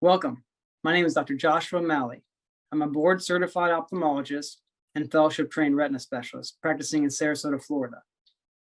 Welcome. My name is Dr. Joshua Malley. I'm a board-certified ophthalmologist and fellowship-trained retina specialist practicing in Sarasota, Florida.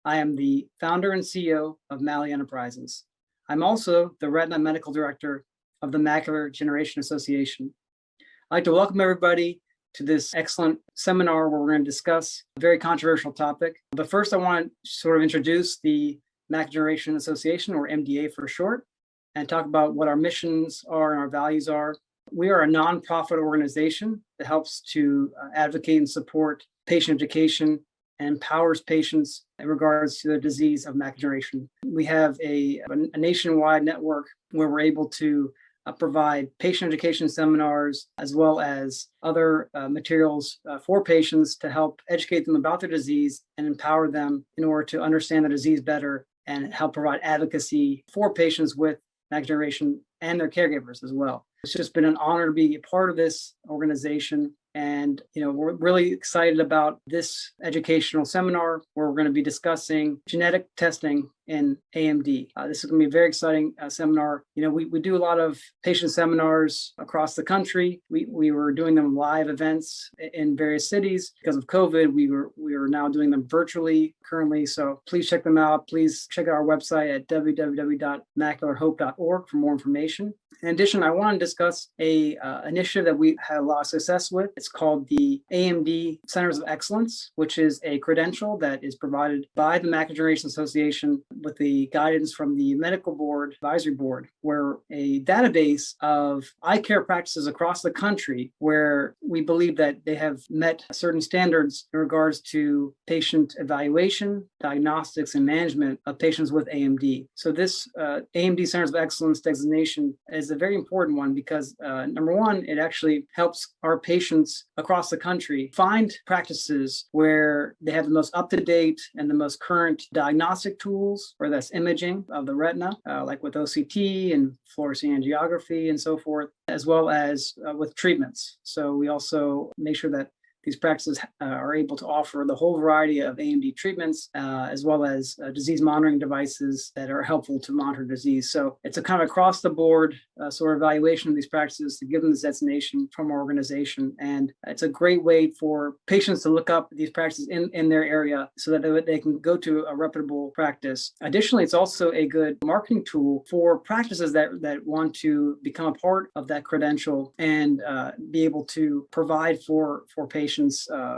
I am the founder and CEO of Malley Enterprises. I'm also the retina medical director of the Macular Degeneration Association. I'd like to welcome everybody to this excellent seminar where we're going to discuss a very controversial topic. But first, I want to sort of introduce the Macular Degeneration Association, or MDA for short, and talk about what our missions are and our values are. We are a nonprofit organization that helps to advocate and support patient education and empowers patients in regards to the disease of macular degeneration. We have a nationwide network where we're able to provide patient education seminars as well as other materials for patients to help educate them about their disease and empower them in order to understand the disease better and help provide advocacy for patients with macular degeneration and their caregivers as well. It's just been an honor to be a part of this organization. And, we're really excited about this educational seminar where we're going to be discussing genetic testing in AMD. This is going to be a very exciting seminar. We do a lot of patient seminars across the country. We were doing them live events in various cities. Because of COVID, we are now doing them virtually currently. So please check them out. Please check out our website at www.macularhope.org for more information. In addition, I want to discuss a initiative that we had a lot of success with. It's called the AMD Centers of Excellence, which is a credential that is provided by the Macular Degeneration Association with the guidance from the Medical Board Advisory Board, where a database of eye care practices across the country where we believe that they have met certain standards in regards to patient evaluation, diagnostics, and management of patients with AMD. So this AMD Centers of Excellence designation is a very important one because number one, it actually helps our patients across the country find practices where they have the most up-to-date and the most current diagnostic tools, whether that's imaging of the retina, like with OCT and fluorescein angiography and so forth, as well as with treatments. So we also make sure that these practices are able to offer the whole variety of AMD treatments, as well as disease monitoring devices that are helpful to monitor disease. So it's a kind of across the board sort of evaluation of these practices to give them this designation from our organization. And it's a great way for patients to look up these practices in their area so that they can go to a reputable practice. Additionally, it's also a good marketing tool for practices that want to become a part of that credential and be able to provide for patients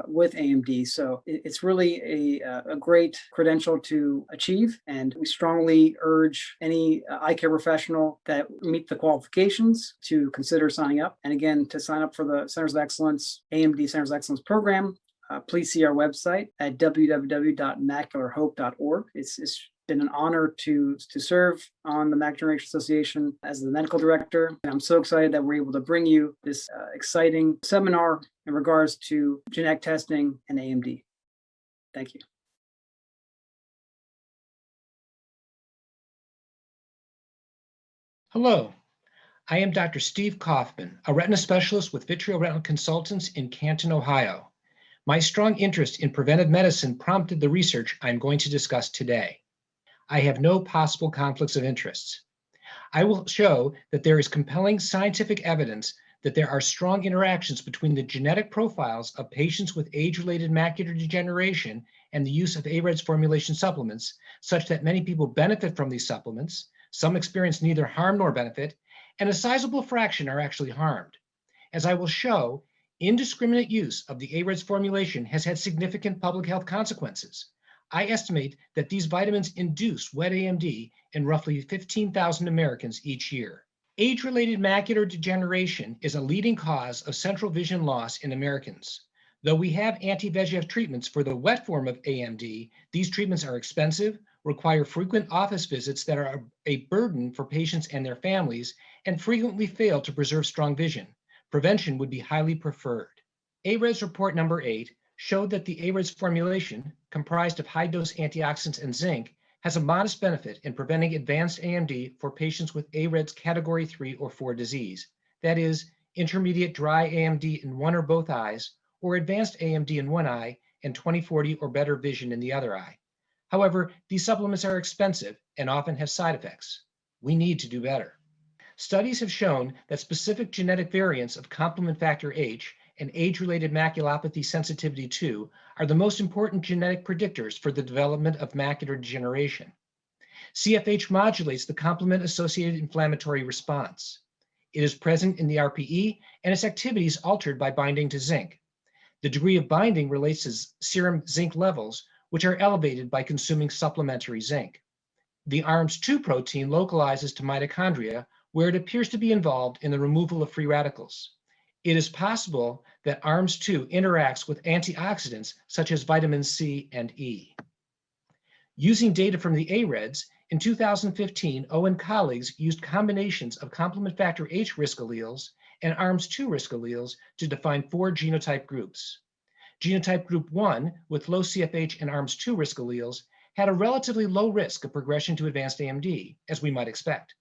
with AMD. So it's really a great credential to achieve. And we strongly urge any eye care professional that meet the qualifications to consider signing up. And again, to sign up for the Centers of Excellence, AMD Centers of Excellence program, please see our website at www.macularhope.org. It's been an honor to serve on the Macular Degeneration Association as the medical director. And I'm so excited that we're able to bring you this exciting seminar in regards to genetic testing and AMD. Thank you. Hello, I am Dr. Steve Kaufman, a retina specialist with Vitreoretinal Consultants in Canton, Ohio. My strong interest in preventive medicine prompted the research I'm going to discuss today. I have no possible conflicts of interest. I will show that there is compelling scientific evidence that there are strong interactions between the genetic profiles of patients with age-related macular degeneration and the use of AREDS formulation supplements, such that many people benefit from these supplements, some experience neither harm nor benefit, and a sizable fraction are actually harmed. As I will show, indiscriminate use of the AREDS formulation has had significant public health consequences. I estimate that these vitamins induce wet AMD in roughly 15,000 Americans each year. Age-related macular degeneration is a leading cause of central vision loss in Americans. Though we have anti-VEGF treatments for the wet form of AMD, these treatments are expensive, require frequent office visits that are a burden for patients and their families, and frequently fail to preserve strong vision. Prevention would be highly preferred. AREDS report number 8 showed that the AREDS formulation, comprised of high-dose antioxidants and zinc, has a modest benefit in preventing advanced AMD for patients with AREDS category 3 or 4 disease, that is, intermediate dry AMD in one or both eyes, or advanced AMD in one eye and 20/40 or better vision in the other eye. However, these supplements are expensive and often have side effects. We need to do better. Studies have shown that specific genetic variants of complement factor H and age-related maculopathy sensitivity 2 are the most important genetic predictors for the development of macular degeneration. CFH modulates the complement-associated inflammatory response. It is present in the RPE, and its activity is altered by binding to zinc. The degree of binding relates to serum zinc levels, which are elevated by consuming supplementary zinc. The ARMS2 protein localizes to mitochondria, where it appears to be involved in the removal of free radicals. It is possible that ARMS2 interacts with antioxidants such as vitamin C and E. Using data from the AREDS, in 2015, O and colleagues used combinations of complement factor H risk alleles and ARMS2 risk alleles to define 4 genotype groups. Genotype group 1, with low CFH and ARMS2 risk alleles, had a relatively low risk of progression to advanced AMD, as we might expect.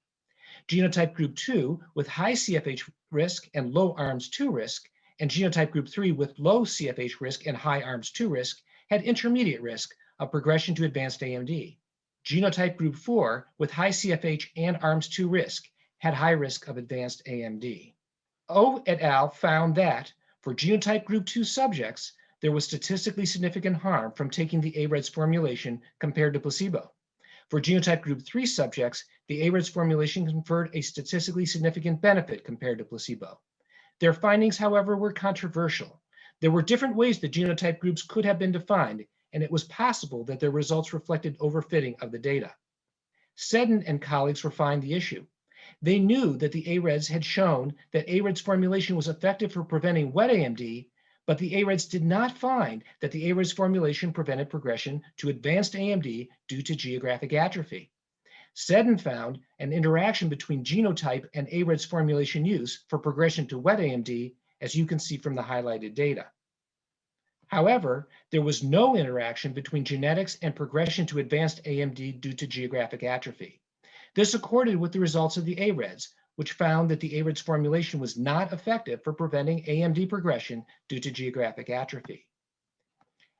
Genotype group 2, with high CFH risk and low ARMS2 risk, and genotype group 3 with low CFH risk and high ARMS2 risk had intermediate risk of progression to advanced AMD. Genotype group 4, with high CFH and ARMS2 risk, had high risk of advanced AMD. O et al. Found that for genotype group 2 subjects, there was statistically significant harm from taking the AREDS formulation compared to placebo. For genotype group 3 subjects, the AREDS formulation conferred a statistically significant benefit compared to placebo. Their findings, however, were controversial. There were different ways the genotype groups could have been defined, and it was possible that their results reflected overfitting of the data. Seddon and colleagues refined the issue. They knew that the AREDS had shown that AREDS formulation was effective for preventing wet AMD, but the AREDS did not find that the AREDS formulation prevented progression to advanced AMD due to geographic atrophy. Seddon found an interaction between genotype and AREDS formulation use for progression to wet AMD, as you can see from the highlighted data. However, there was no interaction between genetics and progression to advanced AMD due to geographic atrophy. This accorded with the results of the AREDS, which found that the AREDS formulation was not effective for preventing AMD progression due to geographic atrophy.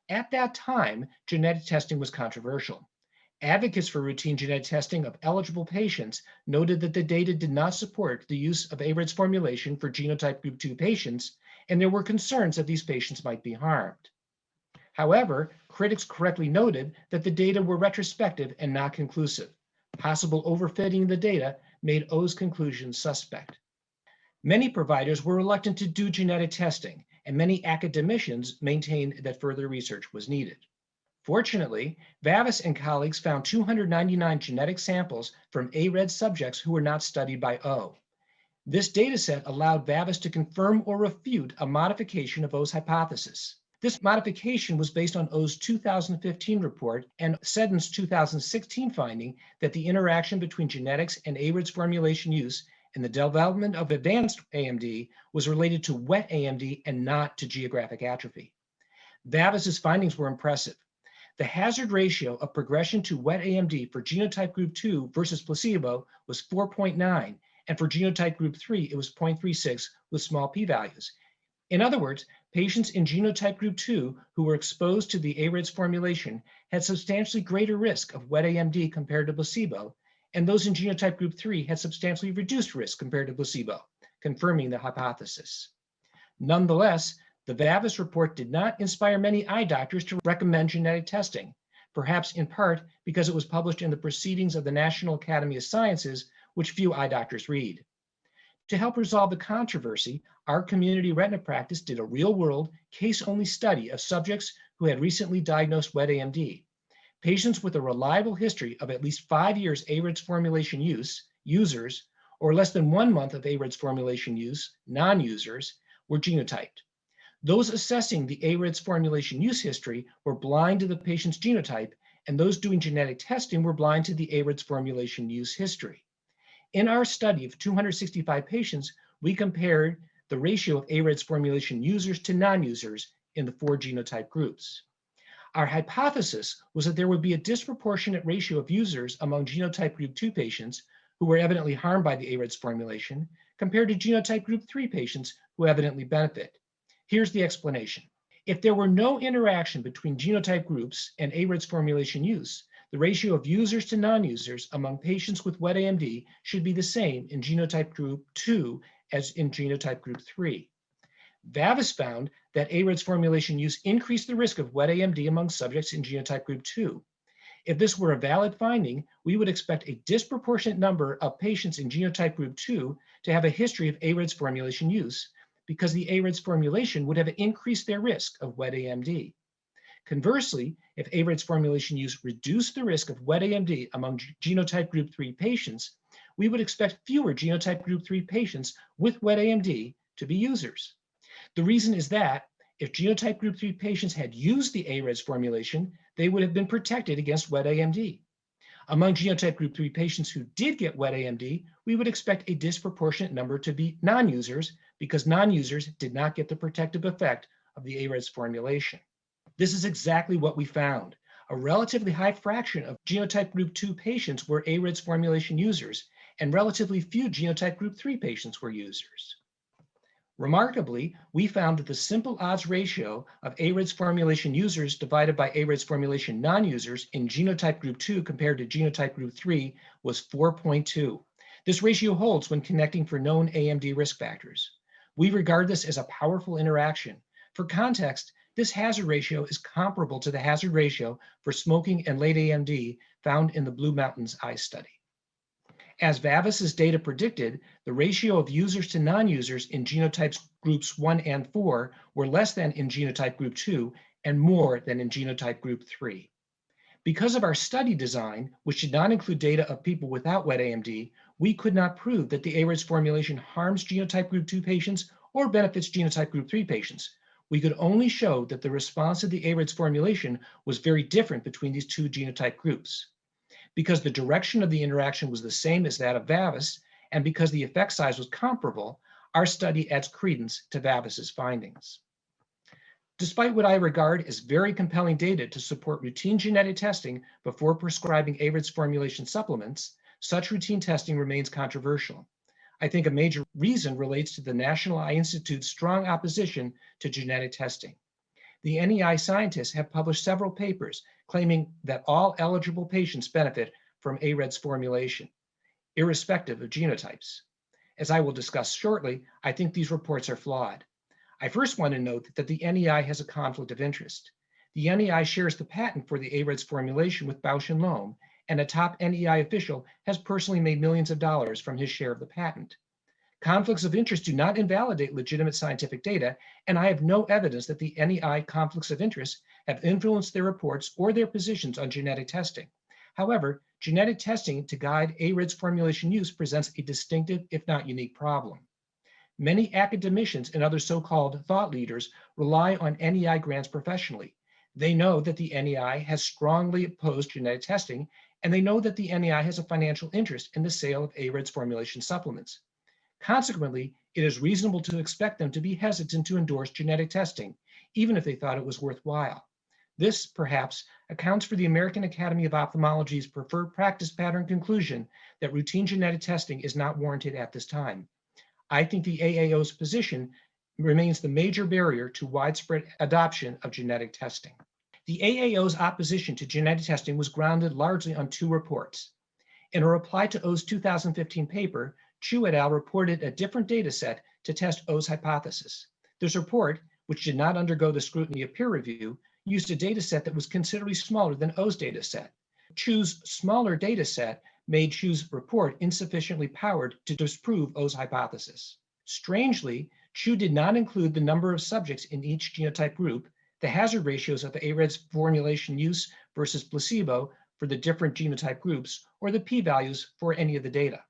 At that time, genetic testing was controversial. Advocates for routine genetic testing of eligible patients noted that the data did not support the use of AREDS formulation for genotype group 2 patients, and there were concerns that these patients might be harmed. However, critics correctly noted that the data were retrospective and not conclusive. Possible overfitting of the data made O's conclusions suspect. Many providers were reluctant to do genetic testing, and many academicians maintained that further research was needed. Fortunately, Vavis and colleagues found 299 genetic samples from AREDS subjects who were not studied by O. This dataset allowed Vavis to confirm or refute a modification of O's hypothesis. This modification was based on O's 2015 report and Seddon's 2016 finding that the interaction between genetics and AREDS formulation use in the development of advanced AMD was related to wet AMD and not to geographic atrophy. Vavis's findings were impressive. The hazard ratio of progression to wet AMD for genotype group 2 versus placebo was 4.9, and for genotype group 3, it was 0.36 with small p-values. In other words, patients in genotype group 2 who were exposed to the AREDS formulation had substantially greater risk of wet AMD compared to placebo, and those in genotype group 3 had substantially reduced risk compared to placebo, confirming the hypothesis. Nonetheless, the Vavis report did not inspire many eye doctors to recommend genetic testing, perhaps in part because it was published in the Proceedings of the National Academy of Sciences, which few eye doctors read. To help resolve the controversy, our community retina practice did a real-world, case-only study of subjects who had recently diagnosed wet AMD. Patients with a reliable history of at least 5 years AREDS formulation users, or less than 1 month of AREDS formulation use, non-users, were genotyped. Those assessing the AREDS formulation use history were blind to the patient's genotype, and those doing genetic testing were blind to the AREDS formulation use history. In our study of 265 patients, we compared the ratio of AREDS formulation users to non-users in the 4 genotype groups. Our hypothesis was that there would be a disproportionate ratio of users among genotype group 2 patients who were evidently harmed by the AREDS formulation compared to genotype group 3 patients who evidently benefit. Here's the explanation. If there were no interaction between genotype groups and AREDS formulation use, The ratio of users to non-users among patients with wet AMD should be the same in genotype group 2 as in genotype group 3. VAVIS found that AREDS formulation use increased the risk of wet AMD among subjects in genotype group 2. If this were a valid finding, we would expect a disproportionate number of patients in genotype group 2 to have a history of AREDS formulation use, because the AREDS formulation would have increased their risk of wet AMD. Conversely, if AREDS formulation use reduced the risk of wet AMD among genotype group 3 patients, we would expect fewer genotype group 3 patients with wet AMD to be users. The reason is that if genotype group 3 patients had used the AREDS formulation, they would have been protected against wet AMD. Among genotype group 3 patients who did get wet AMD, we would expect a disproportionate number to be non-users, because non-users did not get the protective effect of the AREDS formulation. This is exactly what we found. A relatively high fraction of genotype group 2 patients were AREDS formulation users, and relatively few genotype group 3 patients were users. Remarkably, we found that the simple odds ratio of AREDS formulation users divided by AREDS formulation non-users in genotype group 2 compared to genotype group 3 was 4.2. This ratio holds when connecting for known AMD risk factors. We regard this as a powerful interaction. For context, this hazard ratio is comparable to the hazard ratio for smoking and late AMD found in the Blue Mountains eye study. As VAVIS's data predicted, the ratio of users to non-users in genotypes groups 1 and 4 were less than in genotype group 2 and more than in genotype group 3. Because of our study design, which did not include data of people without wet AMD, we could not prove that the AREDS formulation harms genotype group 2 patients or benefits genotype group 3 patients. We could only show that the response to the AREDS formulation was very different between these two genotype groups. Because the direction of the interaction was the same as that of VAVIS, and because the effect size was comparable, our study adds credence to VAVIS's findings. Despite what I regard as very compelling data to support routine genetic testing before prescribing AREDS formulation supplements, such routine testing remains controversial. I think a major reason relates to the National Eye Institute's strong opposition to genetic testing. The NEI scientists have published several papers claiming that all eligible patients benefit from AREDS formulation, irrespective of genotypes. As I will discuss shortly, I think these reports are flawed. I first want to note that the NEI has a conflict of interest. The NEI shares the patent for the AREDS formulation with Bausch & Lomb, and a top NEI official has personally made millions of dollars from his share of the patent. Conflicts of interest do not invalidate legitimate scientific data, and I have no evidence that the NEI conflicts of interest have influenced their reports or their positions on genetic testing. However, genetic testing to guide AREDS formulation use presents a distinctive, if not unique, problem. Many academicians and other so-called thought leaders rely on NEI grants professionally. They know that the NEI has strongly opposed genetic testing, and they know that the NEI has a financial interest in the sale of AREDS formulation supplements. Consequently, it is reasonable to expect them to be hesitant to endorse genetic testing, even if they thought it was worthwhile. This, perhaps, accounts for the American Academy of Ophthalmology's preferred practice pattern conclusion that routine genetic testing is not warranted at this time. I think the AAO's position remains the major barrier to widespread adoption of genetic testing. The AAO's opposition to genetic testing was grounded largely on two reports. In a reply to O's 2015 paper, Chu et al. Reported a different data set to test O's hypothesis. This report, which did not undergo the scrutiny of peer review, used a data set that was considerably smaller than O's data set. Chu's smaller data set made Chu's report insufficiently powered to disprove O's hypothesis. Strangely, Chu did not include the number of subjects in each genotype group, the hazard ratios of the AREDS formulation use versus placebo for the different genotype groups, or the p-values for any of the data.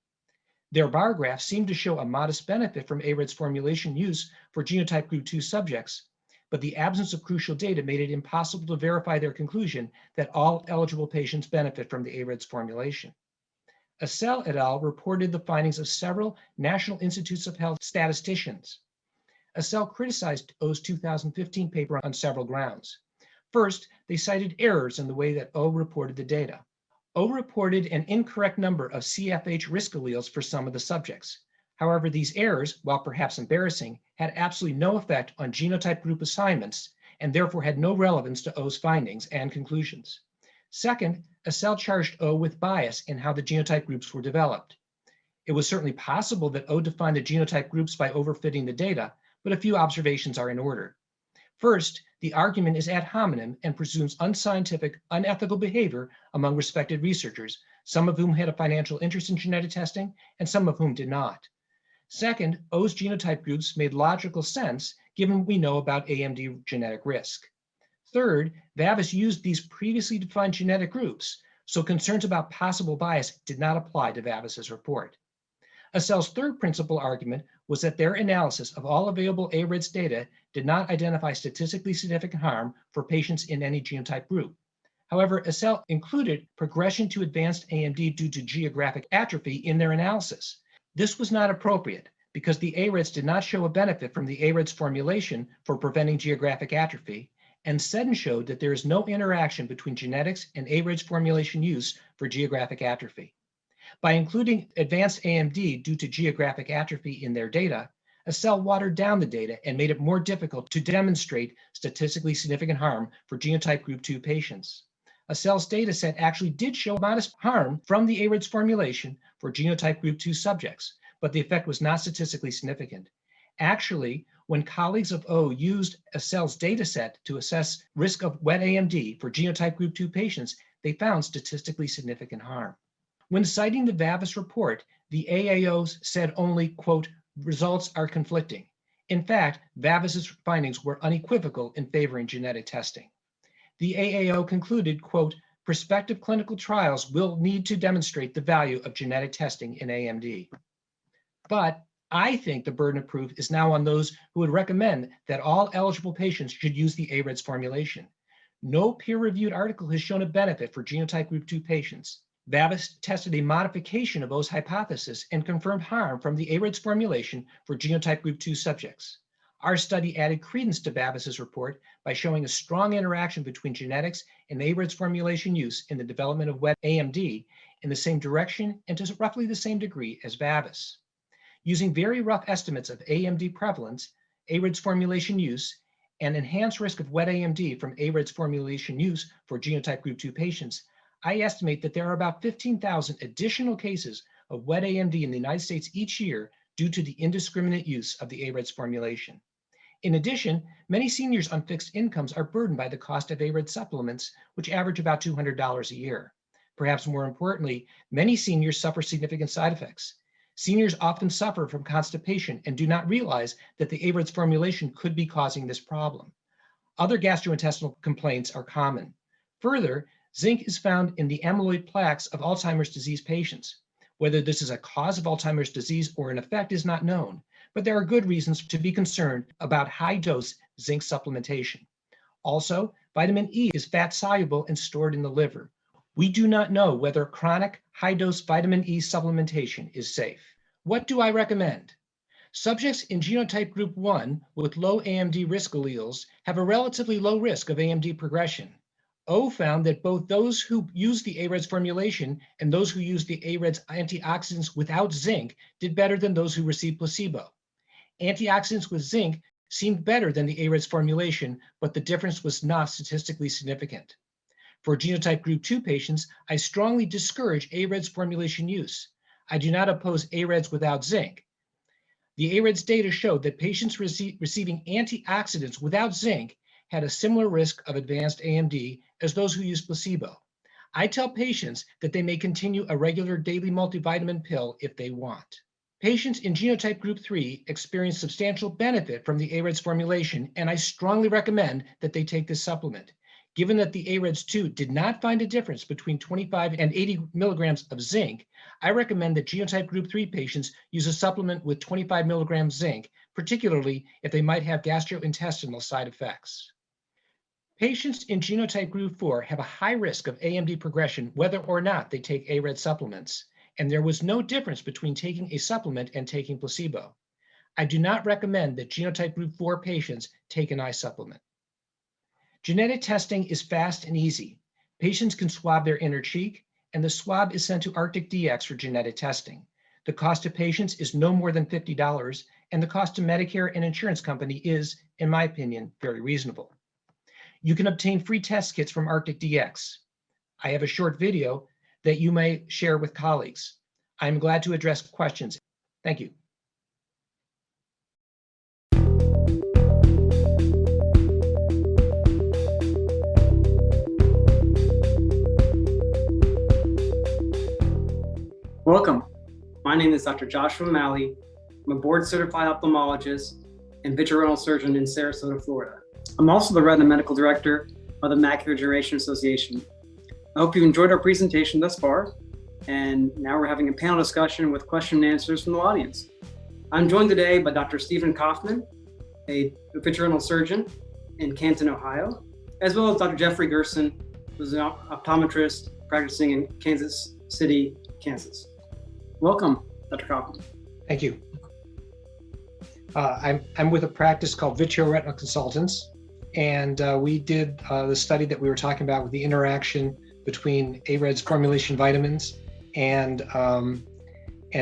Their bar graphs seem to show a modest benefit from AREDS formulation use for genotype group 2 subjects, but the absence of crucial data made it impossible to verify their conclusion that all eligible patients benefit from the AREDS formulation. Assel et al. Reported the findings of several National Institutes of Health statisticians. Assel criticized O's 2015 paper on several grounds. First, they cited errors in the way that O reported the data. O reported an incorrect number of CFH risk alleles for some of the subjects. However, these errors, while perhaps embarrassing, had absolutely no effect on genotype group assignments and therefore had no relevance to O's findings and conclusions. Second, Acel charged O with bias in how the genotype groups were developed. It was certainly possible that O defined the genotype groups by overfitting the data, but a few observations are in order. First, the argument is ad hominem and presumes unscientific, unethical behavior among respected researchers, some of whom had a financial interest in genetic testing and some of whom did not. Second, O's genotype groups made logical sense given what we know about AMD genetic risk. Third, Vavis used these previously defined genetic groups, so concerns about possible bias did not apply to Vavis's report. Acel's third principal argument was that their analysis of all available AREDS data did not identify statistically significant harm for patients in any genotype group. However, Acel included progression to advanced AMD due to geographic atrophy in their analysis. This was not appropriate because the AREDS did not show a benefit from the AREDS formulation for preventing geographic atrophy, and Seddon showed that there is no interaction between genetics and AREDS formulation use for geographic atrophy. By including advanced AMD due to geographic atrophy in their data, Acel watered down the data and made it more difficult to demonstrate statistically significant harm for genotype group 2 patients. Acel's data set actually did show modest harm from the AREDS formulation for genotype group 2 subjects, but the effect was not statistically significant. Actually, when colleagues of O used Acel's data set to assess risk of wet AMD for genotype group 2 patients, they found statistically significant harm. When citing the Vavis report, the AAOs said only, quote, results are conflicting. In fact, Vavis's findings were unequivocal in favoring genetic testing. The AAO concluded, quote, prospective clinical trials will need to demonstrate the value of genetic testing in AMD. But I think the burden of proof is now on those who would recommend that all eligible patients should use the AREDS formulation. No peer-reviewed article has shown a benefit for genotype group 2 patients. Vavis tested a modification of O's hypothesis and confirmed harm from the AREDS formulation for genotype group 2 subjects. Our study added credence to Vavis's report by showing a strong interaction between genetics and AREDS formulation use in the development of wet AMD in the same direction and to roughly the same degree as Vavis. Using very rough estimates of AMD prevalence, AREDS formulation use, and enhanced risk of wet AMD from AREDS formulation use for genotype group 2 patients, I estimate that there are about 15,000 additional cases of wet AMD in the United States each year due to the indiscriminate use of the AREDS formulation. In addition, many seniors on fixed incomes are burdened by the cost of AREDS supplements, which average about $200 a year. Perhaps more importantly, many seniors suffer significant side effects. Seniors often suffer from constipation and do not realize that the AREDS formulation could be causing this problem. Other gastrointestinal complaints are common. Further, zinc is found in the amyloid plaques of Alzheimer's disease patients. Whether this is a cause of Alzheimer's disease or an effect is not known, but there are good reasons to be concerned about high-dose zinc supplementation. Also, vitamin E is fat-soluble and stored in the liver. We do not know whether chronic high-dose vitamin E supplementation is safe. What do I recommend? Subjects in genotype group 1 with low AMD risk alleles have a relatively low risk of AMD progression. O found that both those who used the AREDS formulation and those who used the AREDS antioxidants without zinc did better than those who received placebo. Antioxidants with zinc seemed better than the AREDS formulation, but the difference was not statistically significant. For genotype group 2 patients, I strongly discourage AREDS formulation use. I do not oppose AREDS without zinc. The AREDS data showed that patients receiving antioxidants without zinc had a similar risk of advanced AMD as those who used placebo. I tell patients that they may continue a regular daily multivitamin pill if they want. Patients in genotype group 3 experience substantial benefit from the AREDS formulation, and I strongly recommend that they take this supplement. Given that the AREDS 2 did not find a difference between 25 and 80 milligrams of zinc, I recommend that genotype group 3 patients use a supplement with 25 milligrams zinc, particularly if they might have gastrointestinal side effects. Patients in genotype group 4 have a high risk of AMD progression whether or not they take AREDS supplements, and there was no difference between taking a supplement and taking placebo. I do not recommend that genotype group 4 patients take an eye supplement. Genetic testing is fast and easy. Patients can swab their inner cheek, and the swab is sent to Arctic DX for genetic testing. The cost to patients is no more than $50, and the cost to Medicare and insurance company is, in my opinion, very reasonable. You can obtain free test kits from Arctic DX. I have a short video that you may share with colleagues. I'm glad to address questions. Thank you. Welcome. My name is Dr. Joshua Malley. I'm a board-certified ophthalmologist and vitreoretinal surgeon in Sarasota, Florida. I'm also the Retina Medical Director of the Macular Degeneration Association. I hope you've enjoyed our presentation thus far, and now we're having a panel discussion with question and answers from the audience. I'm joined today by Dr. Stephen Kaufman, a vitreoretinal surgeon in Canton, Ohio, as well as Dr. Jeffrey Gerson, who's an optometrist practicing in Kansas City, Kansas. Welcome, Dr. Kaufman. Thank you. I'm with a practice called Vitreoretinal Consultants, and we did the study that we were talking about with the interaction between AREDS formulation vitamins and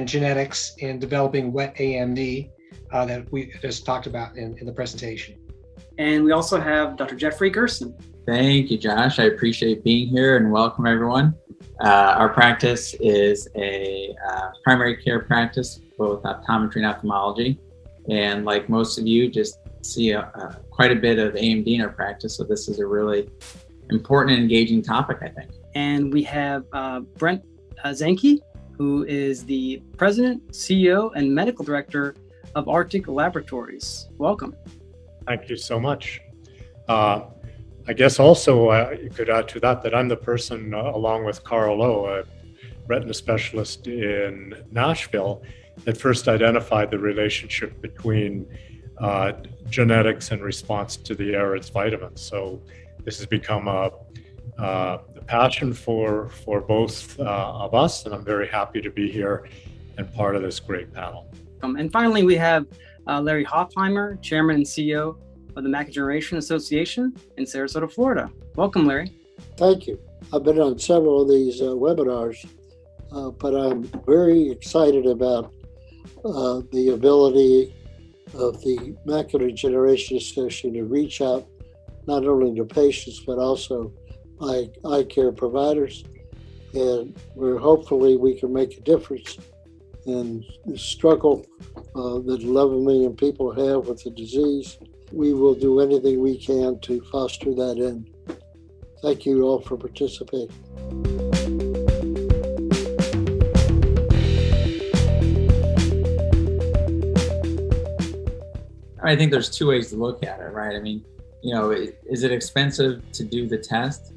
genetics in developing wet AMD that we just talked about in the presentation. And we also have Dr. Jeffrey Gerson. Thank you, Josh. I appreciate being here and welcome everyone. Our practice is a primary care practice, both optometry and ophthalmology. And like most of you, just see quite a bit of AMD in our practice. So this is a really important and engaging topic, I think. And we have Brent Zanke, who is the President, CEO, and Medical Director of Arctic Laboratories. Welcome. Thank you so much. I guess also you could add to that I'm the person, along with Carl Lowe, a retina specialist in Nashville, that first identified the relationship between genetics and response to the AREDS vitamins. So this has become a passion for both of us, and I'm very happy to be here and part of this great panel. And finally, we have Larry Hofheimer, Chairman and CEO of the Macular Degeneration Association in Sarasota, Florida. Welcome, Larry. Thank you. I've been on several of these webinars, but I'm very excited about the ability of the Macular Degeneration Association to reach out not only to patients, but also eye care providers. And hopefully we can make a difference in the struggle that 11 million people have with the disease. We will do anything we can to foster that end. Thank you all for participating. I think there's two ways to look at it, right? I mean, is it expensive to do the test?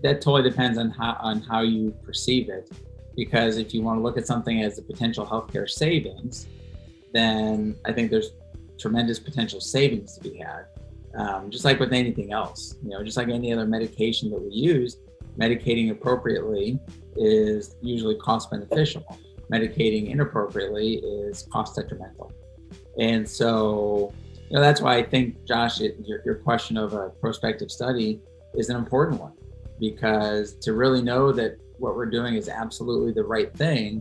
That totally depends on how you perceive it. Because if you want to look at something as a potential healthcare savings, then I think there's tremendous potential savings to be had. Just like with anything else, just like any other medication that we use, medicating appropriately is usually cost beneficial. Medicating inappropriately is cost detrimental. And so, that's why I think, Josh, your question of a prospective study is an important one, because to really know that what we're doing is absolutely the right thing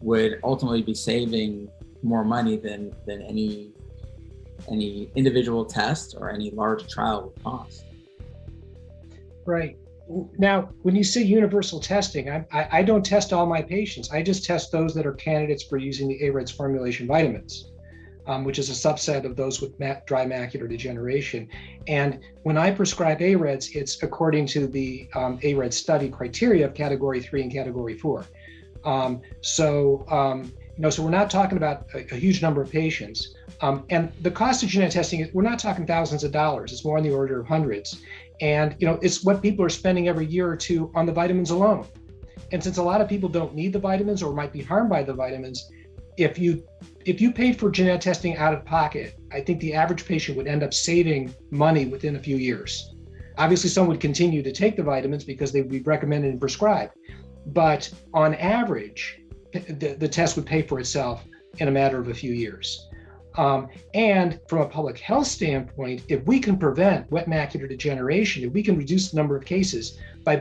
would ultimately be saving more money than any individual test or any large trial would cost. Right. Now, when you say universal testing, I don't test all my patients. I just test those that are candidates for using the AREDS formulation vitamins, which is a subset of those with dry macular degeneration. And when I prescribe AREDS, it's according to the AREDS study criteria of category 3 and category 4. So we're not talking about a huge number of patients. And the cost of genetic testing, we're not talking thousands of dollars. It's more in the order of hundreds. And it's what people are spending every year or two on the vitamins alone. And since a lot of people don't need the vitamins or might be harmed by the vitamins, if you paid for genetic testing out of pocket, I think the average patient would end up saving money within a few years. Obviously, some would continue to take the vitamins because they would be recommended and prescribed. But on average, the test would pay for itself in a matter of a few years. And from a public health standpoint, if we can prevent wet macular degeneration, if we can reduce the number of cases by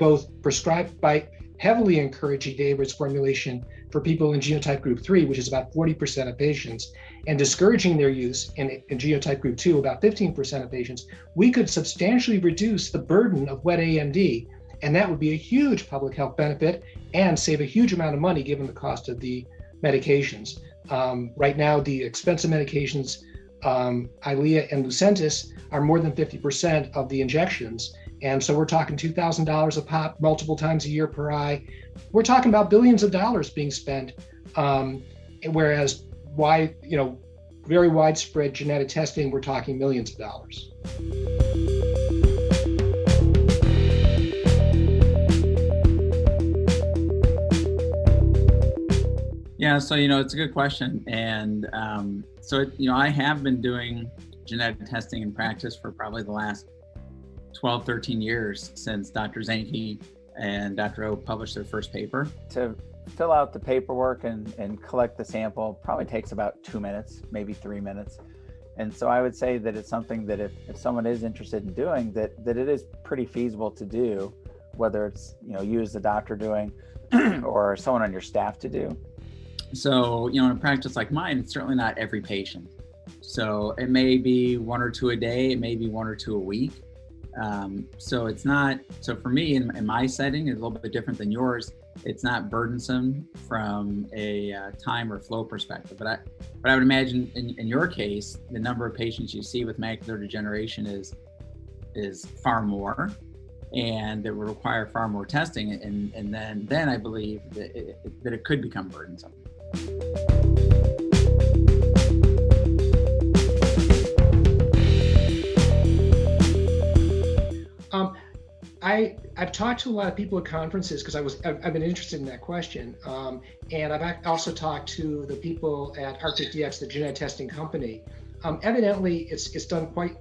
heavily encouraging the AREDS formulation for people in genotype group 3, which is about 40% of patients, and discouraging their use in genotype group 2, about 15% of patients, we could substantially reduce the burden of wet AMD And that would be a huge public health benefit and save a huge amount of money given the cost of the medications. Right now, the expensive medications, Eylea and Lucentis, are more than 50% of the injections. And so we're talking $2,000 a pop multiple times a year per eye. We're talking about billions of dollars being spent, whereas very widespread genetic testing, we're talking millions of dollars. Yeah, so it's a good question, and I have been doing genetic testing in practice for probably the last 12, 13 years since Dr. Zanke and Dr. O published their first paper. To fill out the paperwork and collect the sample probably takes about 2 minutes, maybe 3 minutes. And so I would say that it's something that if someone is interested in doing, that it is pretty feasible to do, whether it's you as the doctor doing or someone on your staff to do. So, in a practice like mine, it's certainly not every patient. So it may be 1 or 2 a day, it may be 1 or 2 a week. So it's not, so for me in my setting, it's a little bit different than yours. It's not burdensome from a time or flow perspective. But I would imagine in your case, the number of patients you see with macular degeneration is far more, and it will require far more testing. And then I believe that it could become burdensome. I've talked to a lot of people at conferences because I've been interested in that question, and I've also talked to the people at Arctic DX, the genetic testing company. Evidently, it's done quite,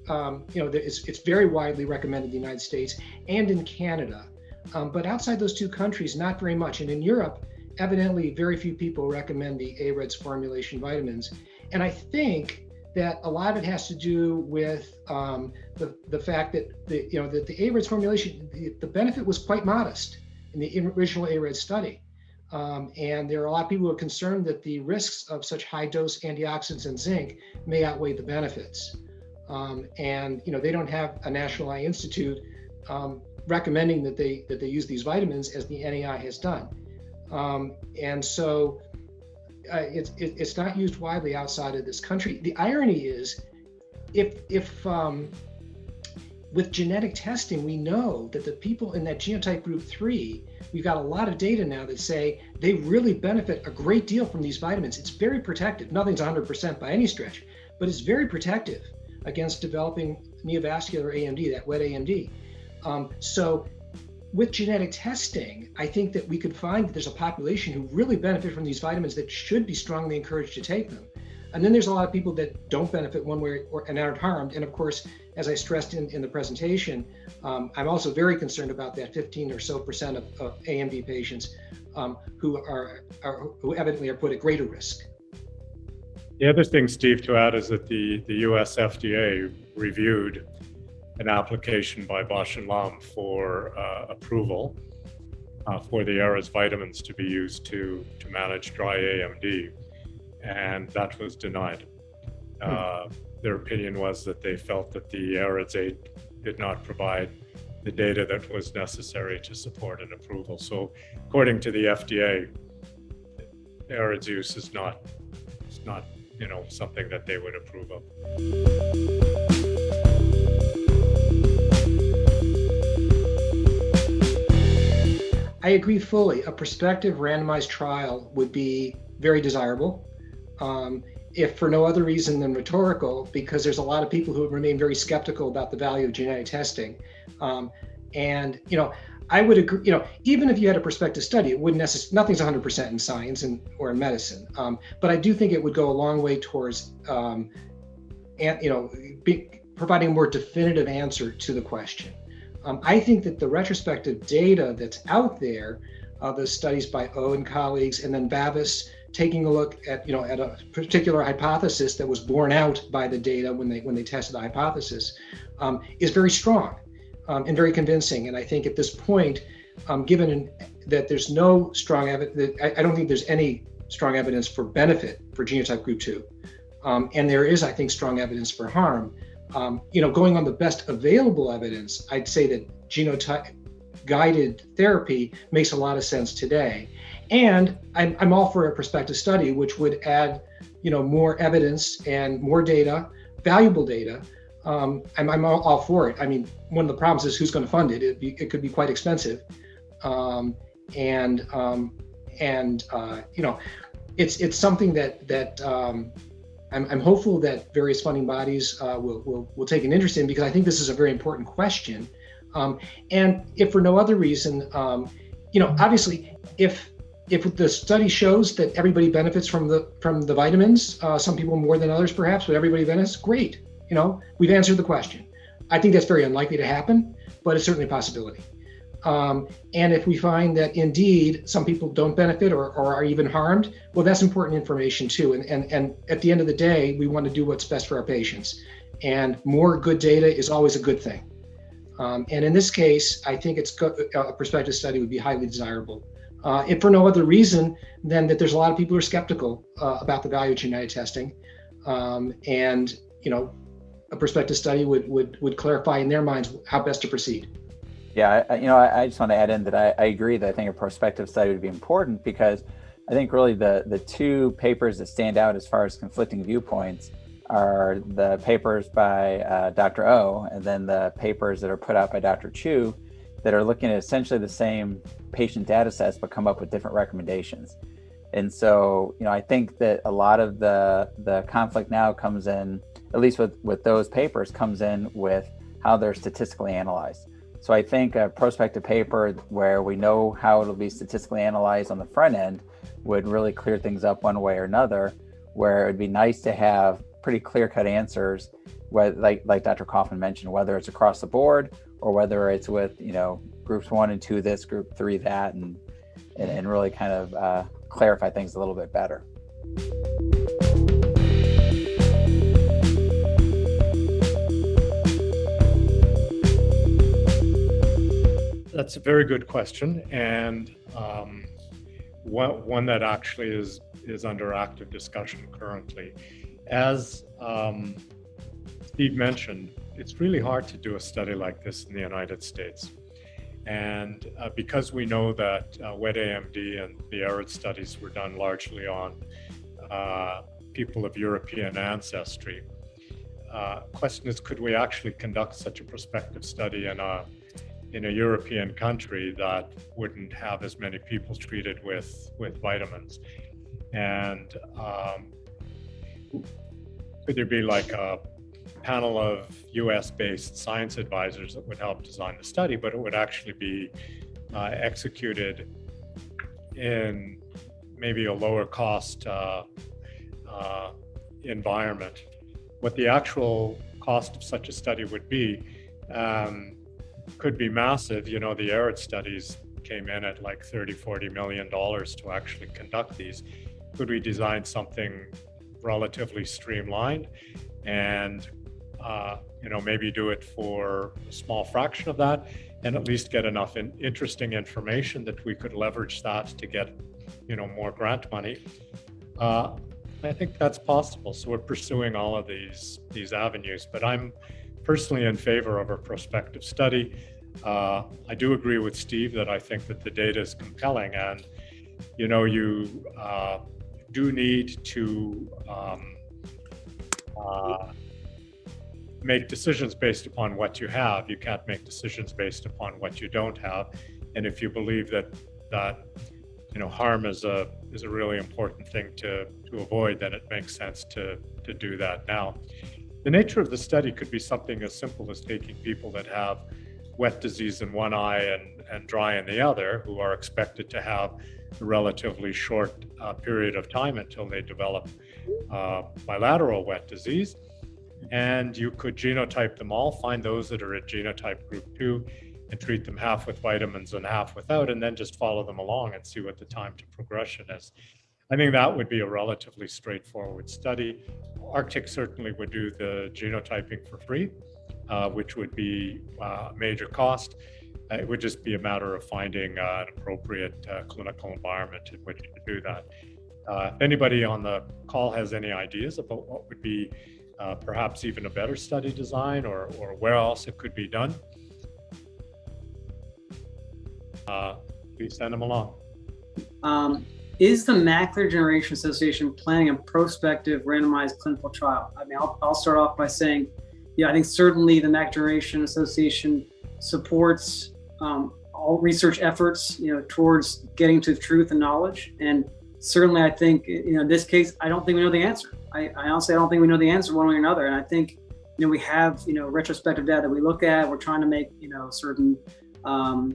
it's very widely recommended in the United States and in Canada, but outside those 2 countries, not very much. And in Europe, evidently, very few people recommend the AREDS formulation vitamins, and I think that a lot of it has to do with the fact that the AREDS formulation, the benefit was quite modest in the original AREDS study. And there are a lot of people who are concerned that the risks of such high dose antioxidants and zinc may outweigh the benefits. And they don't have a National Eye Institute recommending that they use these vitamins as the NEI has done. And so it's not used widely outside of this country. The irony is, if with genetic testing, we know that the people in that genotype group 3, we've got a lot of data now that say they really benefit a great deal from these vitamins. It's very protective. Nothing's 100% by any stretch, but it's very protective against developing neovascular AMD, that wet AMD. So with genetic testing, I think that we could find that there's a population who really benefit from these vitamins that should be strongly encouraged to take them. And then there's a lot of people that don't benefit one way and aren't harmed. And of course, as I stressed in the presentation, I'm also very concerned about that 15% or so of AMD patients who evidently are put at greater risk. The other thing, Steve, to add is that the US FDA reviewed an application by Bausch & Lomb for approval for the AREDS vitamins to be used to manage dry AMD, and that was denied. Their opinion was that they felt that the AREDS 8 did not provide the data that was necessary to support an approval. So according to the FDA, AREDS use is not something that they would approve of. I agree fully. A prospective randomized trial would be very desirable, if for no other reason than rhetorical, because there's a lot of people who remain very skeptical about the value of genetic testing. And I would agree. Even if you had a prospective study, it wouldn't necessarily. Nothing's 100% in science or in medicine. But I do think it would go a long way towards, providing a more definitive answer to the question. I think that the retrospective data that's out there, the studies by O and colleagues, and then Bavis taking a look at a particular hypothesis that was borne out by the data when they tested the hypothesis, is very strong and very convincing. And I think at this point, given that there's no strong evidence, I don't think there's any strong evidence for benefit for genotype group 2, and there is, I think, strong evidence for harm. Going on the best available evidence, I'd say that guided therapy makes a lot of sense today. And I'm all for a prospective study, which would add, more evidence and more data, valuable data. I'm all for it. I mean, one of the problems is who's going to fund it. It could be quite expensive, it's something that I'm hopeful that various funding bodies will take an interest in, because I think this is a very important question. And if for no other reason, obviously, if the study shows that everybody benefits from the vitamins, some people more than others perhaps, but everybody benefits, great. We've answered the question. I think that's very unlikely to happen, but it's certainly a possibility. And if we find that indeed some people don't benefit or are even harmed, well, that's important information too. And at the end of the day, we want to do what's best for our patients. And more good data is always a good thing. And in this case, I think a prospective study would be highly desirable. If for no other reason than that there's a lot of people who are skeptical about the value of genetic testing. And a prospective study would clarify in their minds how best to proceed. Yeah, I just want to add in that I agree that I think a prospective study would be important, because I think really the two papers that stand out as far as conflicting viewpoints are the papers by Dr. O, and then the papers that are put out by Dr. Chu that are looking at essentially the same patient data sets but come up with different recommendations. And so, I think that a lot of the conflict now comes in, at least with those papers, comes in with how they're statistically analyzed. So I think a prospective paper where we know how it'll be statistically analyzed on the front end would really clear things up one way or another, where it'd be nice to have pretty clear-cut answers, whether, like Dr. Kaufman mentioned, whether it's across the board or whether it's with, groups 1 and 2 this, group 3 that, and really kind of clarify things a little bit better. That's a very good question, and one that actually is under active discussion currently. As Steve mentioned, it's really hard to do a study like this in the United States. And because we know that wet AMD and the AREDS studies were done largely on people of European ancestry, question is, could we actually conduct such a prospective study in a European country that wouldn't have as many people treated with vitamins? And could there be like a panel of US-based science advisors that would help design the study, but it would actually be executed in maybe a lower cost environment? What the actual cost of such a study would be could be massive. The AREDS studies came in at like $30-40 million to actually conduct these. Could we design something relatively streamlined and maybe do it for a small fraction of that, and at least get enough interesting information that we could leverage that to get more grant money? I think that's possible. So we're pursuing all of these avenues, but I'm personally in favor of a prospective study. I do agree with Steve that I think that the data is compelling, and you do need to make decisions based upon what you have. You can't make decisions based upon what you don't have. And if you believe that harm is a really important thing to avoid, then it makes sense to do that now. The nature of the study could be something as simple as taking people that have wet disease in one eye and dry in the other, who are expected to have a relatively short period of time until they develop bilateral wet disease. And you could genotype them all, find those that are at genotype group 2, and treat them half with vitamins and half without, and then just follow them along and see what the time to progression is. I think that would be a relatively straightforward study. Arctic certainly would do the genotyping for free, which would be a major cost. It would just be a matter of finding an appropriate clinical environment in which to do that. If anybody on the call has any ideas about what would be perhaps even a better study design, or where else it could be done, please send them along. Is the Macular Degeneration Association planning a prospective randomized clinical trial? I mean, I'll start off by saying, I think certainly the Macular Degeneration Association supports all research efforts, towards getting to truth and knowledge. And certainly, I think, in this case, I don't think we know the answer. I honestly, I don't think we know the answer one way or another. And I think, we have, retrospective data that we look at. We're trying to make, certain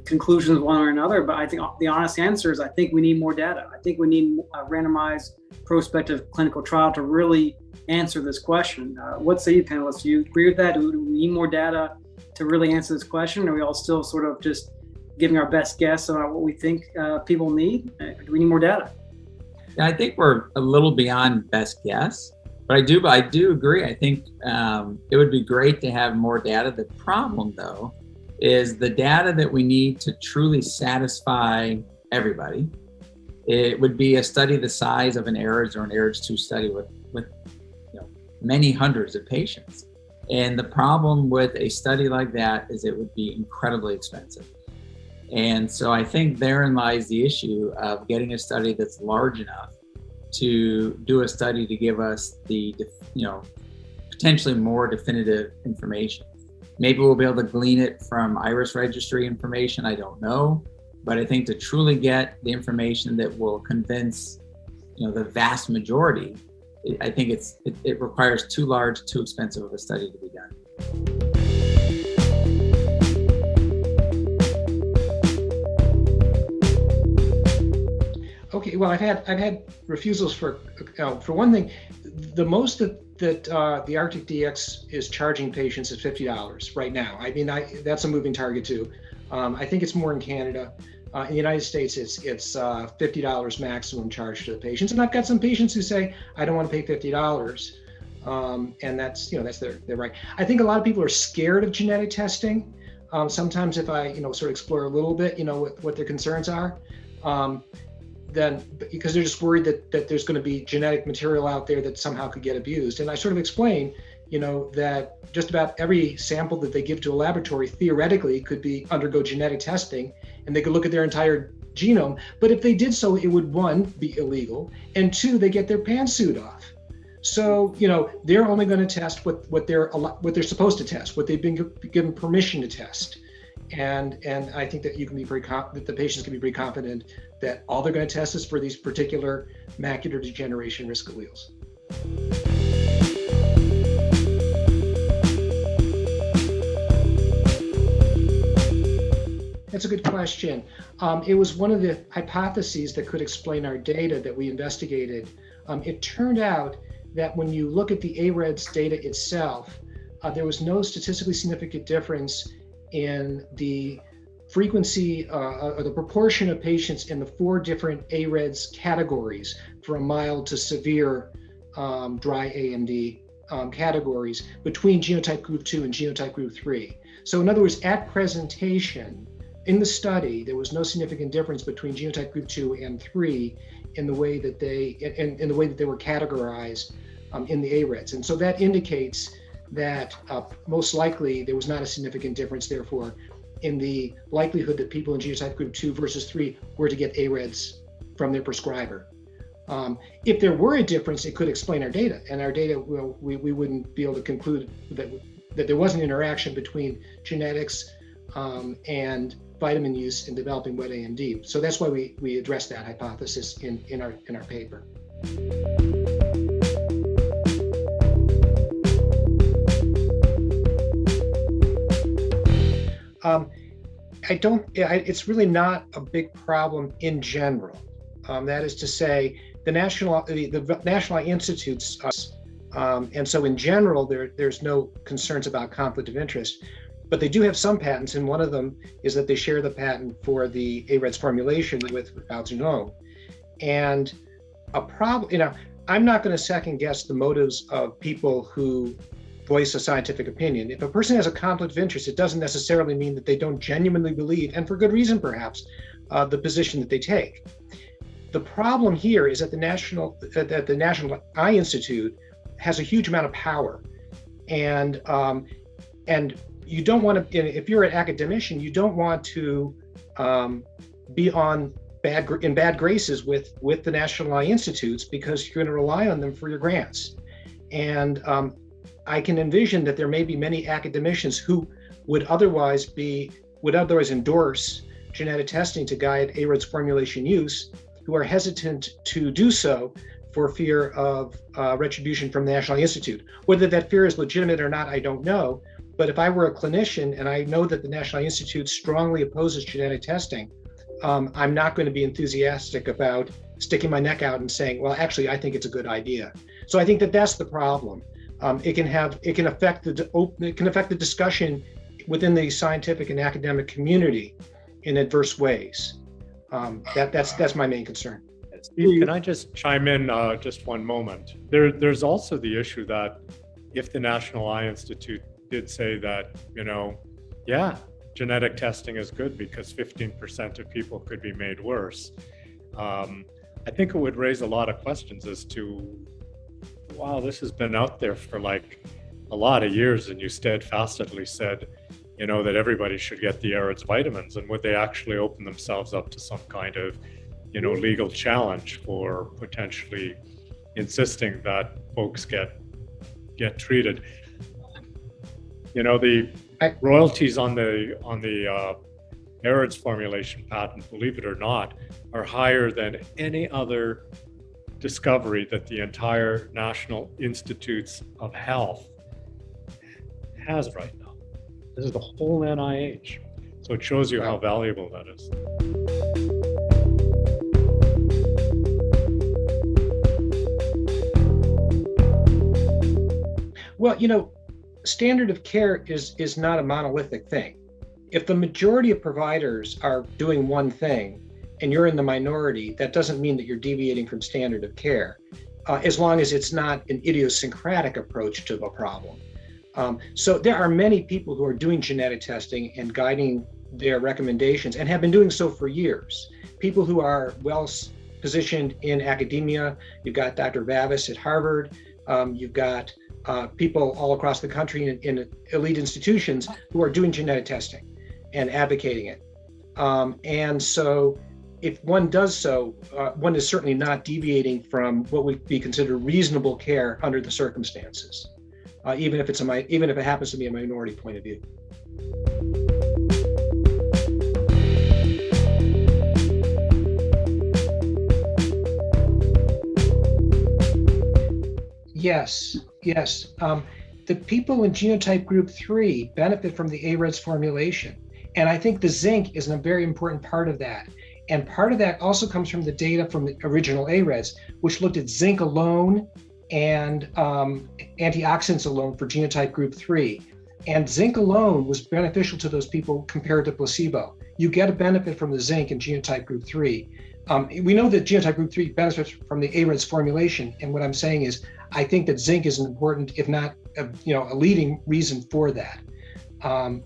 conclusions one or another. But I think the honest answer is, I think we need more data. I think we need a randomized prospective clinical trial to really answer this question. What say you, panelists? Do you agree with that? Do we need more data to really answer this question? Are we all still sort of just giving our best guess about what we think people need? Do we need more data? Yeah, I think we're a little beyond best guess, but I do agree. I think it would be great to have more data. The problem, though, is the data that we need to truly satisfy everybody. It would be a study the size of an AREDS or an AREDS 2 study with many hundreds of patients. And the problem with a study like that is it would be incredibly expensive. And so I think therein lies the issue of getting a study that's large enough to do a study to give us the, potentially more definitive information. Maybe we'll be able to glean it from IRIS registry information, I don't know. But I think to truly get the information that will convince, the vast majority, I think it requires too large, too expensive of a study to be done. Okay, well, I've had refusals for one thing. The most that the Arctic DX is charging patients is $50 right now. I mean, that's a moving target too. I think it's more in Canada. In the United States, it's $50 maximum charge to the patients, and I've got some patients who say I don't want to pay $50, and that's their right. I think a lot of people are scared of genetic testing. Sometimes if I sort of explore a little bit, what their concerns are. Then because they're just worried that there's going to be genetic material out there that somehow could get abused. And I sort of explain, that just about every sample that they give to a laboratory theoretically could undergo genetic testing, and they could look at their entire genome. But if they did so, it would, one, be illegal, and two, they get their pantsuit off. So, they're only going to test what they're supposed to test, what they've been given permission to test. And I think that you can be that the patients can be pretty confident that all they're going to test is for these particular macular degeneration risk alleles. That's a good question. It was one of the hypotheses that could explain our data that we investigated. It turned out that when you look at the AREDS data itself, there was no statistically significant difference in the frequency or the proportion of patients in the 4 different AREDS categories, from mild to severe dry AMD categories, between genotype group 2 and genotype group 3. So in other words, at presentation in the study, there was no significant difference between genotype group 2 and 3 in the way that they were categorized in the AREDS. And so that indicates that most likely there was not a significant difference, therefore, in the likelihood that people in genotype group 2 versus 3 were to get AREDS from their prescriber. If there were a difference, it could explain our data, and our data, we wouldn't be able to conclude that there was an interaction between genetics and vitamin use in developing wet AMD. So that's why we addressed that hypothesis in our paper. It's really not a big problem in general. That is to say, the national eye institutes, and so in general, there's no concerns about conflict of interest, but they do have some patents, and one of them is that they share the patent for the AREDS formulation with Algernon. And a problem, I'm not going to second guess the motives of people who voice a scientific opinion. If a person has a conflict of interest, it doesn't necessarily mean that they don't genuinely believe, and for good reason perhaps, the position that they take. The problem here is that the National Eye Institute has a huge amount of power, and you don't want to, if you're an academician, you don't want to be in bad graces with the National Eye Institutes, because you're going to rely on them for your grants. And I can envision that there may be many academicians who would otherwise endorse genetic testing to guide AREDS formulation use, who are hesitant to do so for fear of retribution from the National Eye Institute. Whether that fear is legitimate or not, I don't know. But if I were a clinician and I know that the National Eye Institute strongly opposes genetic testing, I'm not going to be enthusiastic about sticking my neck out and saying, well, actually, I think it's a good idea. So I think that that's the problem. It can affect the discussion within the scientific and academic community in adverse ways. That's my main concern. Steve, can I just chime in just one moment? There's also the issue that if the National Eye Institute did say that, yeah, genetic testing is good because 15% of people could be made worse, I think it would raise a lot of questions as to, wow, this has been out there for like a lot of years, and you steadfastly said, that everybody should get the AREDS vitamins, and would they actually open themselves up to some kind of, legal challenge for potentially insisting that folks get treated? The royalties on the AREDS formulation patent, believe it or not, are higher than any other discovery that the entire National Institutes of Health has right now. This is the whole NIH. So it shows you how valuable that is. Well, standard of care is not a monolithic thing. If the majority of providers are doing one thing and you're in the minority, that doesn't mean that you're deviating from standard of care, as long as it's not an idiosyncratic approach to the problem. So there are many people who are doing genetic testing and guiding their recommendations and have been doing so for years. People who are well positioned in academia. You've got Dr. Vavis at Harvard. You've got people all across the country in elite institutions who are doing genetic testing and advocating it. And so if one does so, one is certainly not deviating from what would be considered reasonable care under the circumstances, even if it happens to be a minority point of view. Yes. The people in genotype group 3 benefit from the AREDS formulation. And I think the zinc is a very important part of that. And part of that also comes from the data from the original AREDS, which looked at zinc alone and antioxidants alone for genotype group 3. And zinc alone was beneficial to those people compared to placebo. You get a benefit from the zinc in genotype group 3. We know that genotype group 3 benefits from the AREDS formulation. And what I'm saying is, I think that zinc is an important, if not, a leading reason for that.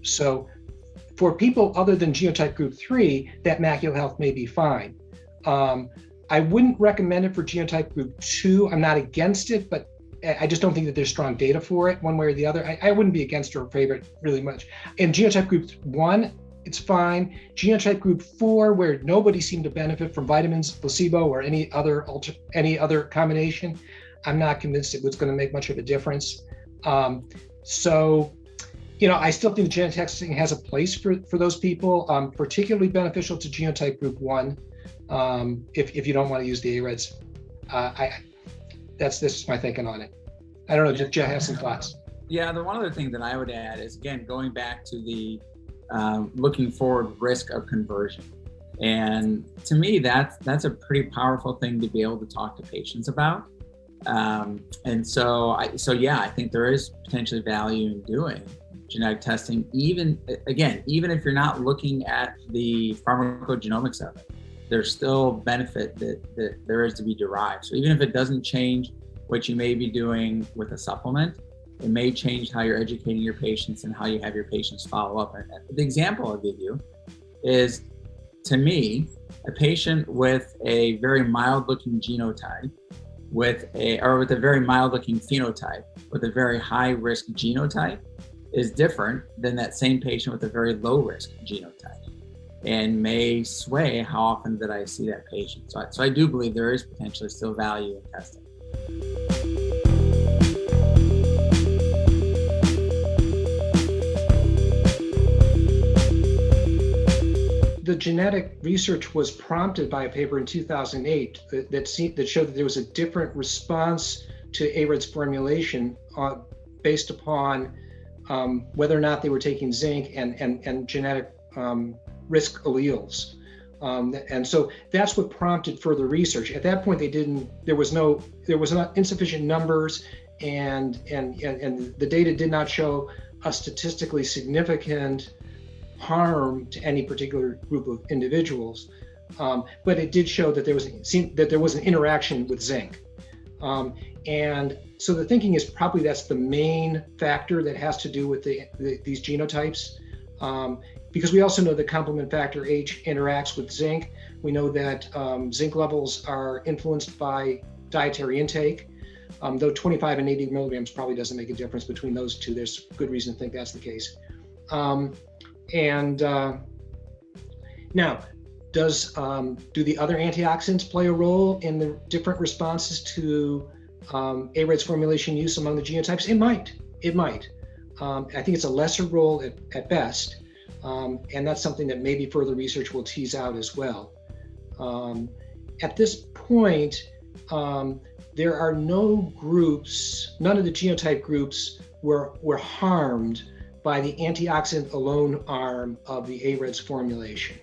So for people other than genotype group 3, that macular health may be fine. I wouldn't recommend it for genotype group 2. I'm not against it, but I just don't think that there's strong data for it one way or the other. I wouldn't be against or favor it really much. In genotype group 1, it's fine. Genotype group 4, where nobody seemed to benefit from vitamins, placebo, or any other combination, I'm not convinced it was going to make much of a difference. So, I still think the genetic testing has a place for those people, particularly beneficial to genotype group 1, if you don't want to use the AREDS. This is my thinking on it. I don't know, did Jeff have some thoughts? Yeah, the one other thing that I would add is, again, going back to the looking forward risk of conversion. And to me, that's a pretty powerful thing to be able to talk to patients about. And so I think there is potentially value in doing genetic testing, even if you're not looking at the pharmacogenomics of it, there's still benefit that there is to be derived. So even if it doesn't change what you may be doing with a supplement, it may change how you're educating your patients and how you have your patients follow up. The example I'll give you is, to me, a patient with a very mild looking genotype with a very mild looking phenotype with a very high risk genotype is different than that same patient with a very low risk genotype. and may sway how often that I see that patient. So I do believe there is potentially still value in testing. The genetic research was prompted by a paper in 2008 that showed that there was a different response to AREDS formulation based upon whether or not they were taking zinc and genetic risk alleles. And so that's what prompted further research. At that point, there was not insufficient numbers, and the data did not show a statistically significant harm to any particular group of individuals, but it did show that there was an interaction with zinc, and so the thinking is probably that's the main factor that has to do with these genotypes, because we also know that complement factor H interacts with zinc. We know that zinc levels are influenced by dietary intake, though 25 and 80 milligrams probably doesn't make a difference between those two. There's good reason to think that's the case. Now, do the other antioxidants play a role in the different responses to AREDS formulation use among the genotypes? It might. I think it's a lesser role at best, and that's something that maybe further research will tease out as well. At this point, there are no groups, none of the genotype groups were harmed by the antioxidant alone arm of the AREDS formulation.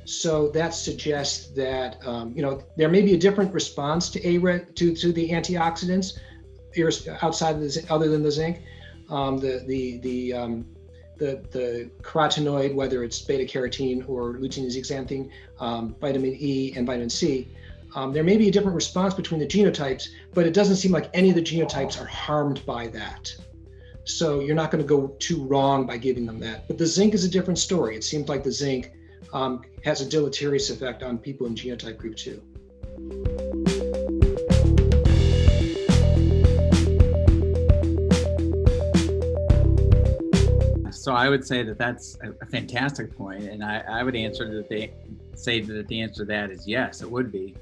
So that suggests that there may be a different response to ARED to the antioxidants outside of other than the zinc. The carotenoid, whether it's beta carotene or lutein zeaxanthin, vitamin E and vitamin C, there may be a different response between the genotypes, but it doesn't seem like any of the genotypes are harmed by that. So you're not going to go too wrong by giving them that. But the zinc is a different story. It seems like the zinc has a deleterious effect on people in genotype group 2. So I would say that that's a fantastic point, and I would answer that the answer to that is yes, it would be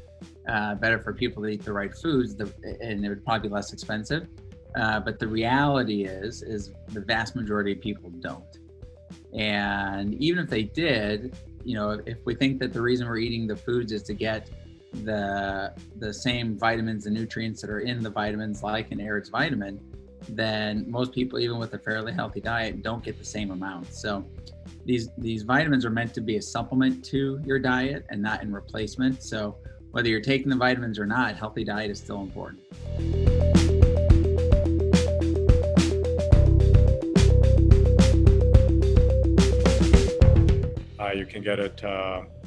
better for people to eat the right foods, and it would probably be less expensive. But the reality is the vast majority of people don't. And even if they did, if we think that the reason we're eating the foods is to get the same vitamins and nutrients that are in the vitamins, like an AREDS vitamin, then most people, even with a fairly healthy diet, don't get the same amount. So these vitamins are meant to be a supplement to your diet and not in replacement. So whether you're taking the vitamins or not, healthy diet is still important. You can get it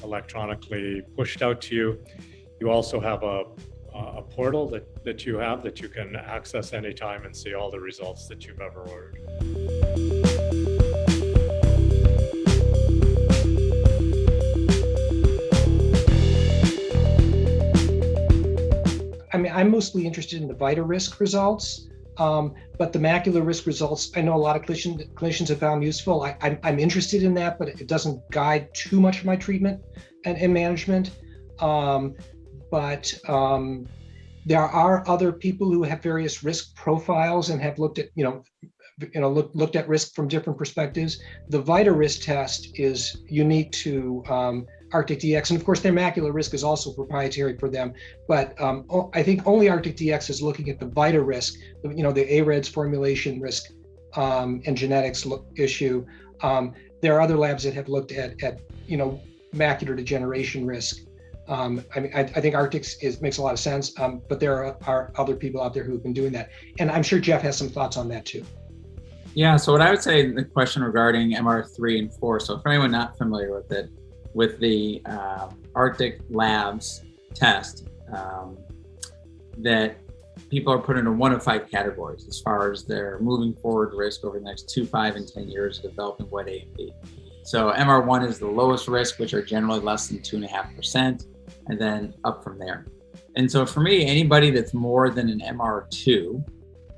electronically pushed out to you. You also have a portal that you can access anytime and see all the results that you've ever ordered. I mean, I'm mostly interested in the VitaRisk results, but the macular risk results, I know a lot of clinicians have found useful. I'm interested in that, but it doesn't guide too much of my treatment and management. But there are other people who have various risk profiles and have looked at, looked at risk from different perspectives. The VitaRisk test is unique to Arctic DX, and of course their macular risk is also proprietary for them. But I think only Arctic DX is looking at the VitaRisk, the AREDS formulation risk and genetics issue. There are other labs that have looked at macular degeneration risk. I think Arctic makes a lot of sense, but there are other people out there who've been doing that, and I'm sure Jeff has some thoughts on that too. Yeah, so what I would say, the question regarding MR3 and 4, so for anyone not familiar with it, with the Arctic Labs test, that people are put into one of 5 categories as far as their moving forward risk over the next 2, 5, and 10 years of developing wet AMD. So MR1 is the lowest risk, which are generally less than 2.5%, and then up from there. And so for me, anybody that's more than an MR2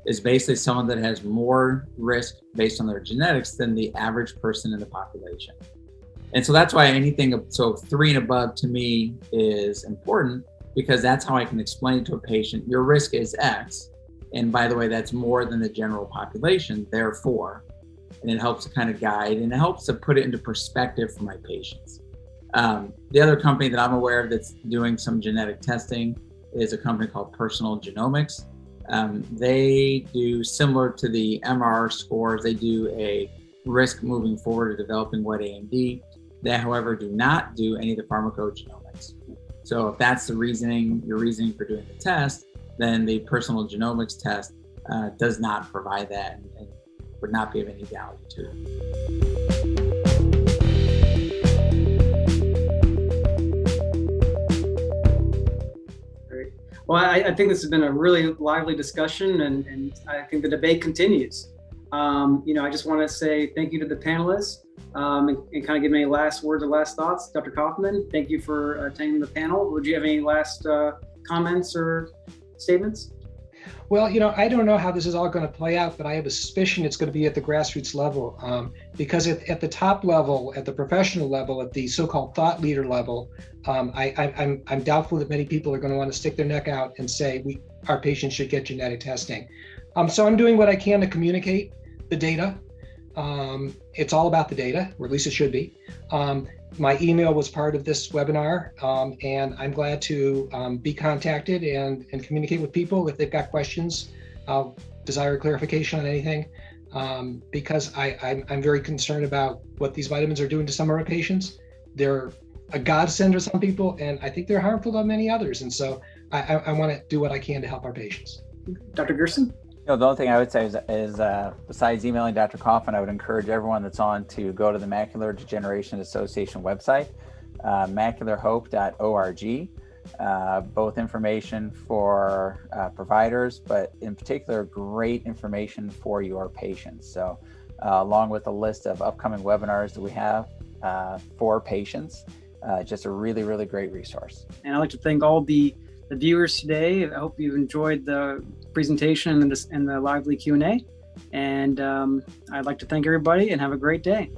is basically someone that has more risk based on their genetics than the average person in the population. And so that's why so 3 and above to me is important, because that's how I can explain to a patient, your risk is X. And by the way, that's more than the general population, therefore. And it helps to kind of guide, and it helps to put it into perspective for my patients. The other company that I'm aware of that's doing some genetic testing is a company called Personal Genomics. They do similar to the MR scores. They do a risk moving forward of developing wet AMD. They, however, do not do any of the pharmacogenomics. So if that's your reasoning for doing the test, then the Personal Genomics test does not provide that and would not be of any value to it. Well, I think this has been a really lively discussion, and I think the debate continues. I just want to say thank you to the panelists and kind of give any last words or last thoughts. Dr. Kaufman, thank you for attending the panel. Would you have any last comments or statements? Well, I don't know how this is all going to play out, but I have a suspicion it's going to be at the grassroots level, because at the top level, at the professional level, at the so-called thought leader level, I'm doubtful that many people are going to want to stick their neck out and say our patients should get genetic testing. So I'm doing what I can to communicate the data. It's all about the data, or at least it should be. My email was part of this webinar, and I'm glad to be contacted and communicate with people if they've got questions, desire clarification on anything, because I'm very concerned about what these vitamins are doing to some of our patients. They're a godsend to some people, and I think they're harmful to many others. And so I want to do what I can to help our patients. Dr. Gerson? The only thing I would say is besides emailing Dr. Kaufman, I would encourage everyone that's on to go to the Macular Degeneration Association website, macularhope.org. Both information for providers, but in particular, great information for your patients. So along with a list of upcoming webinars that we have for patients, just a really, really great resource. And I'd like to thank all the viewers today. I hope you've enjoyed the presentation and the lively Q&A. And I'd like to thank everybody and have a great day.